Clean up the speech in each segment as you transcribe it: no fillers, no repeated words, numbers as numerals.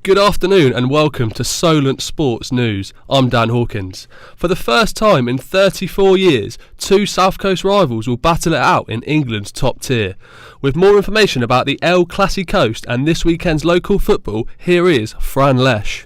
Good afternoon and welcome to Solent Sports News. I'm Dan Hawkins. For the first time in 34 years, two South Coast rivals will battle it out in England's top tier. With more information about the El Clasico and this weekend's local football, here is Fran Lesh.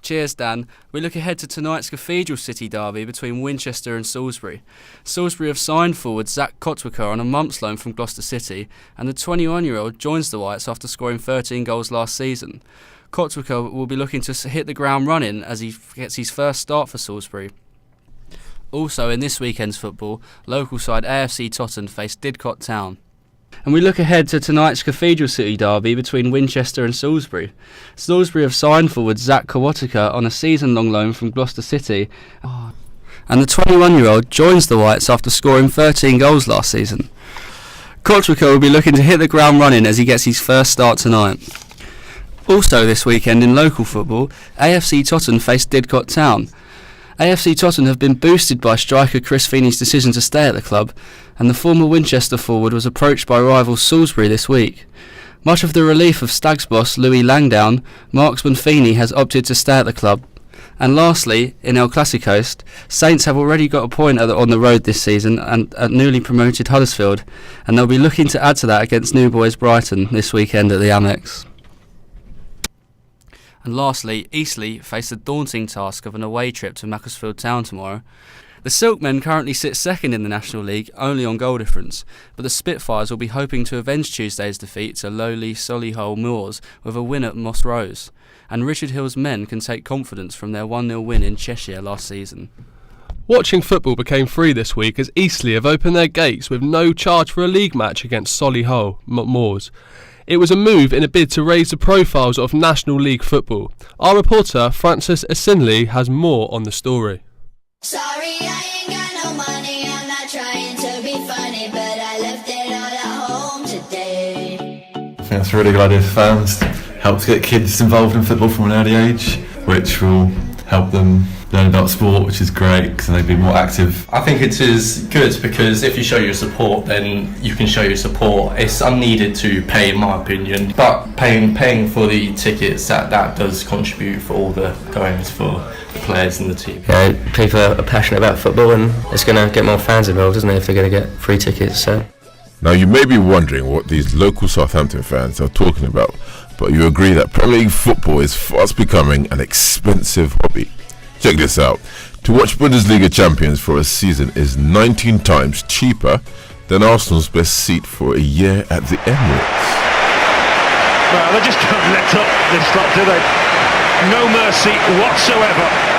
Cheers, Dan. We look ahead to tonight's Cathedral City derby between Winchester and Salisbury. Salisbury have signed forward Zach Kotwicker on a month's loan from Gloucester City, and the 21-year-old joins the Whites after scoring 13 goals last season. Kotwicker will be looking to hit the ground running as he gets his first start for Salisbury. Also in this weekend's football, local side AFC Totton face Didcot Town. And we look ahead to tonight's Cathedral City derby between Winchester and Salisbury. Salisbury have signed forward Zach Kotwicker on a season-long loan from Gloucester City, and the 21-year-old joins the Whites after scoring 13 goals last season. Kotwicker will be looking to hit the ground running as he gets his first start tonight. Also this weekend in local football, AFC Totton face Didcot Town. AFC Totton have been boosted by striker Chris Feeney's decision to stay at the club, and the former Winchester forward was approached by rivals Salisbury this week. Much of the relief of Stags boss Louis Langdown, marksman Feeney has opted to stay at the club. And lastly, in El Clasico, Saints have already got a point on the road this season and at newly promoted Huddersfield, and they'll be looking to add to that against New Boys Brighton this weekend at the Amex. And lastly, Eastleigh face the daunting task of an away trip to Macclesfield Town tomorrow. The Silkmen currently sit second in the National League, only on goal difference, but the Spitfires will be hoping to avenge Tuesday's defeat to lowly Solihull Moors with a win at Moss Rose. And Richard Hill's men can take confidence from their 1-0 win in Cheshire last season. Watching football became free this week as Eastleigh have opened their gates with no charge for a league match against Solihull Moors. It was a move in a bid to raise the profiles of National League football. Our reporter, Francis Asinley, has more on the story. Sorry, I ain't got no money, I'm not trying to be funny, but I left it all at home today. I think that's a really good idea for fans. Helps get kids involved in football from an early age, which will help them learn about sport, which is great because they'll be more active. I think it is good because if you show your support, then you can show your support. It's unneeded to pay, in my opinion, but paying for the tickets, that does contribute for all the goings for the players and the team. Yeah, people are passionate about football and it's going to get more fans involved, isn't it, if they're going to get free tickets. So. Now you may be wondering what these local Southampton fans are talking about, but you agree that Premier League football is fast becoming an expensive hobby. Check this out. To watch Bundesliga champions for a season is 19 times cheaper than Arsenal's best seat for a year at the Emirates. Well, they just don't let up this lot, do they? No mercy whatsoever.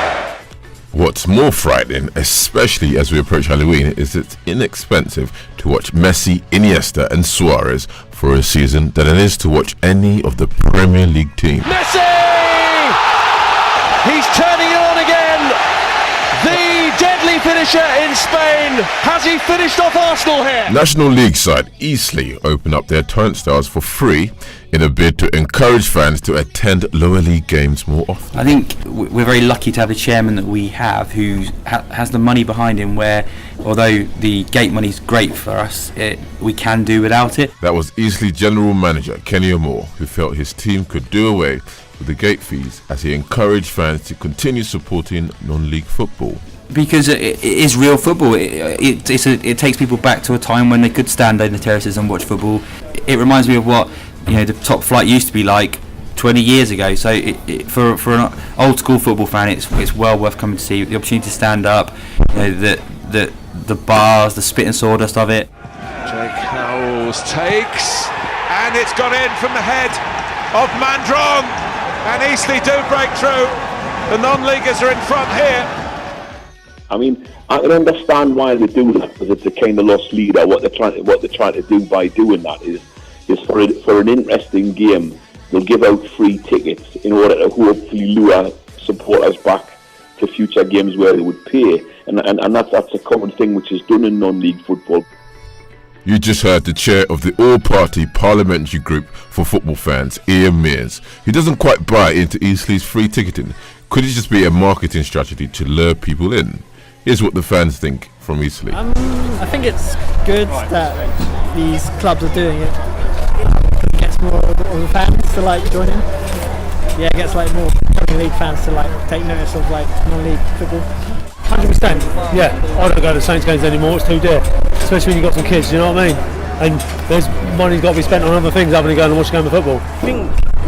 What's more frightening, especially as we approach Halloween, is it's inexpensive to watch Messi, Iniesta and Suarez for a season than it is to watch any of the Premier League teams. Messi! He's turning it on again! The deadly finisher in Spain! Has he finished off Arsenal here? National League side Eastleigh open up their turnstiles for free in a bid to encourage fans to attend lower league games more often. I think we're very lucky to have a chairman that we have who has the money behind him, where although the gate money is great for us, we can do without it. That was Eastleigh General Manager Kenny Moore, who felt his team could do away with the gate fees as he encouraged fans to continue supporting non-league football. Because it is real football. It takes people back to a time when they could stand in the terraces and watch football. It reminds me of what the top flight used to be like 20 years ago. So for an old school football fan, it's well worth coming to see. The opportunity to stand up, the bars, the spit and sawdust of it. Jake Howells takes, and it's gone in from the head of Mandron, and Eastleigh do break through. The non-leaguers are in front here. I mean, I can understand why they do that, because it's a kind of lost leader. What they're trying to do by doing that is for an interesting game, they'll give out free tickets in order to hopefully lure supporters back to future games where they would pay, and that's a common thing which is done in non-league football. You just heard the chair of the all-party parliamentary group for football fans, Ian Mears, who doesn't quite buy into Eastleigh's free ticketing. Could it just be a marketing strategy to lure people in? Here's what the fans think from Eastleigh. I think it's good that these clubs are doing it. It gets more of the fans to join in. yeah, it gets like more Premier League fans to like take notice of like non-league football. 100%. Yeah, I don't go to Saints games anymore. It's too dear, especially when you've got some kids. You know what I mean? And there's money's got to be spent on other things other than going and watching a game of football.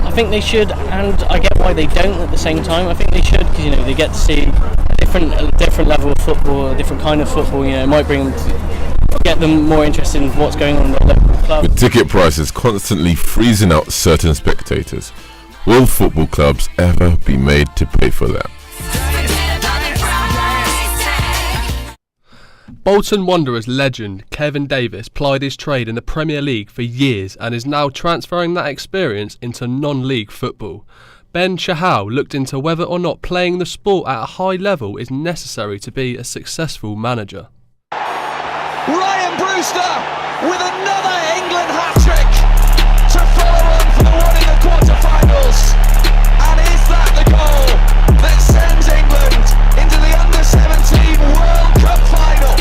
I think they should, and I get why they don't at the same time. I think they should because they get to see a different level of football, a different kind of football. It might bring them to get them more interested in what's going on in their local club. With ticket prices constantly freezing out certain spectators, will football clubs ever be made to pay for that? Bolton Wanderers legend Kevin Davies plied his trade in the Premier League for years and is now transferring that experience into non-league football. Ben Chahal looked into whether or not playing the sport at a high level is necessary to be a successful manager. Ryan Brewster with another England hat-trick to follow on for the one in the quarter-finals. And is that the goal that sends England into the Under-17 World Cup final?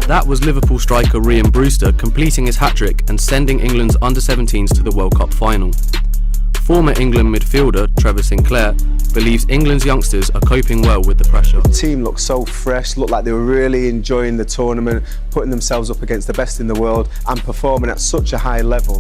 That was Liverpool striker Ryan Brewster completing his hat-trick and sending England's Under-17s to the World Cup final. Former England midfielder Trevor Sinclair believes England's youngsters are coping well with the pressure. The team looked so fresh, looked like they were really enjoying the tournament, putting themselves up against the best in the world and performing at such a high level.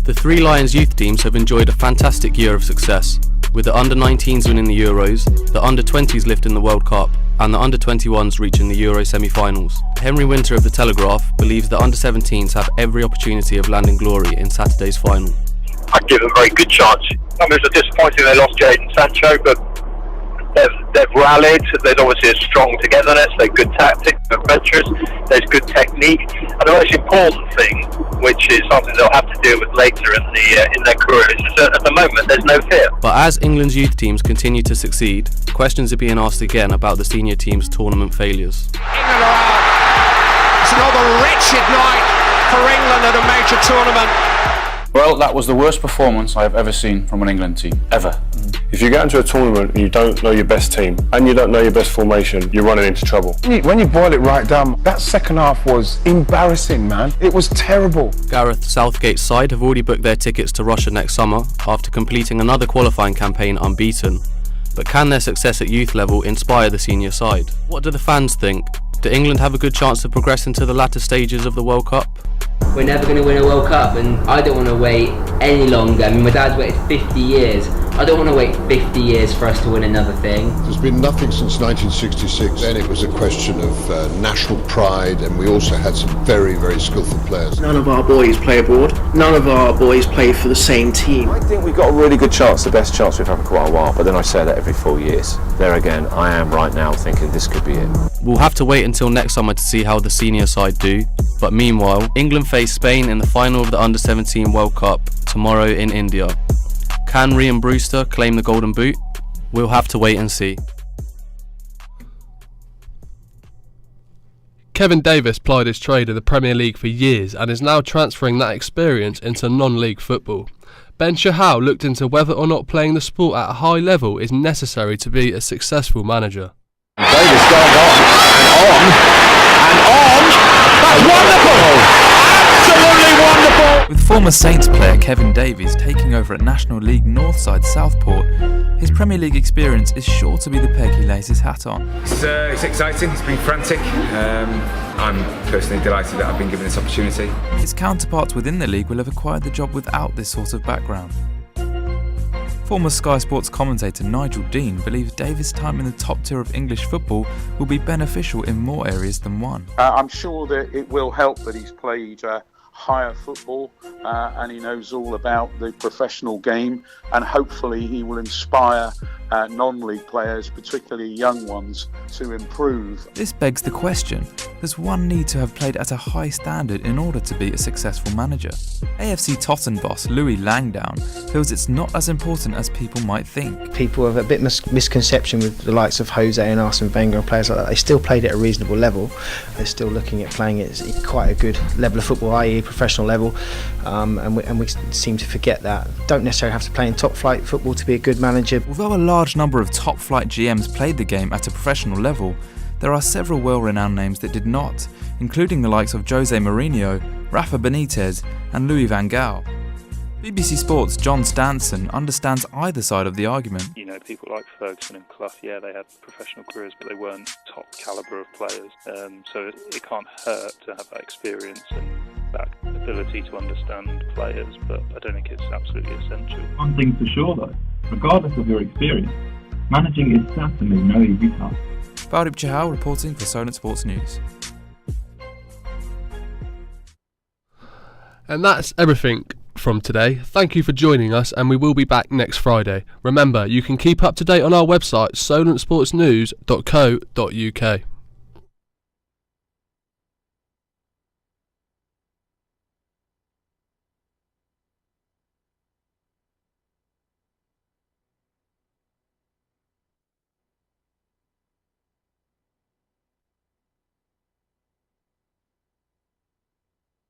The Three Lions youth teams have enjoyed a fantastic year of success, with the Under-19s winning the Euros, the Under-20s lifting the World Cup, and the Under-21s reaching the Euro semi-finals. Henry Winter of The Telegraph believes the Under-17s have every opportunity of landing glory in Saturday's final. I'd give them a very good chance. I mean, it was disappointing they lost Jadon Sancho, but they've rallied. There's obviously a strong togetherness. They're good tactics, they're adventurous. There's good technique, and the most important thing, which is something they'll have to deal with later in their careers, is that at the moment there's no fear. But as England's youth teams continue to succeed, questions are being asked again about the senior team's tournament failures. England are out. It's another wretched night for England at a major tournament. Well, that was the worst performance I've ever seen from an England team, ever. If you get into a tournament and you don't know your best team and you don't know your best formation, you're running into trouble. When you boil it right down, that second half was embarrassing, man. It was terrible. Gareth Southgate's side have already booked their tickets to Russia next summer after completing another qualifying campaign unbeaten. But can their success at youth level inspire the senior side? What do the fans think? Do England have a good chance to progress into the latter stages of the World Cup? We're never going to win a World Cup, and I don't want to wait any longer. I mean, my dad's waited 50 years. I don't want to wait 50 years for us to win another thing. There's been nothing since 1966. Then it was a question of national pride, and we also had some very, very skillful players. None of our boys play abroad. None of our boys play for the same team. I think we've got a really good chance, the best chance we've had for quite a while, but then I say that every 4 years. There again, I am right now thinking this could be it. We'll have to wait until next summer to see how the senior side do, but meanwhile, England face Spain in the final of the Under-17 World Cup tomorrow in India. Can Ryan Brewster claim the Golden Boot? We'll have to wait and see. Kevin Davies plied his trade in the Premier League for years and is now transferring that experience into non-league football. Ben Chahal looked into whether or not playing the sport at a high level is necessary to be a successful manager. Davies going on. That's wonderful! Absolutely wonderful! With former Saints player Kevin Davies taking over at National League Northside Southport, his Premier League experience is sure to be the peg he lays his hat on. It's exciting, it's been frantic. I'm personally delighted that I've been given this opportunity. His counterparts within the league will have acquired the job without this sort of background. Former Sky Sports commentator Nigel Dean believes Davies' time in the top tier of English football will be beneficial in more areas than one. I'm sure that it will help that he's played higher football and he knows all about the professional game, and hopefully he will inspire non-league players, particularly young ones, to improve. This begs the question, does one need to have played at a high standard in order to be a successful manager? AFC Tottenham boss Louis Langdown feels it's not as important as people might think. People have a bit misconception with the likes of Jose and Arsene Wenger and players like that. They still played at a reasonable level. They're still looking at playing at quite a good level of football, i.e. professional level, and we seem to forget that. Don't necessarily have to play in top flight football to be a good manager. Although a large number of top flight GMs played the game at a professional level, there are several well-renowned names that did not, including the likes of Jose Mourinho, Rafa Benitez and Louis van Gaal. BBC Sports' John Stanson understands either side of the argument. You know, people like Ferguson and Clough, yeah, they had professional careers, but they weren't top calibre of players. So it can't hurt to have that experience and that ability to understand players, but I don't think it's absolutely essential. One thing's for sure though, regardless of your experience, managing is certainly no easy task. Baldip Chahal reporting for Solent Sports News. And that's everything from today. Thank you for joining us, and we will be back next Friday. Remember, you can keep up to date on our website solentsportsnews.co.uk.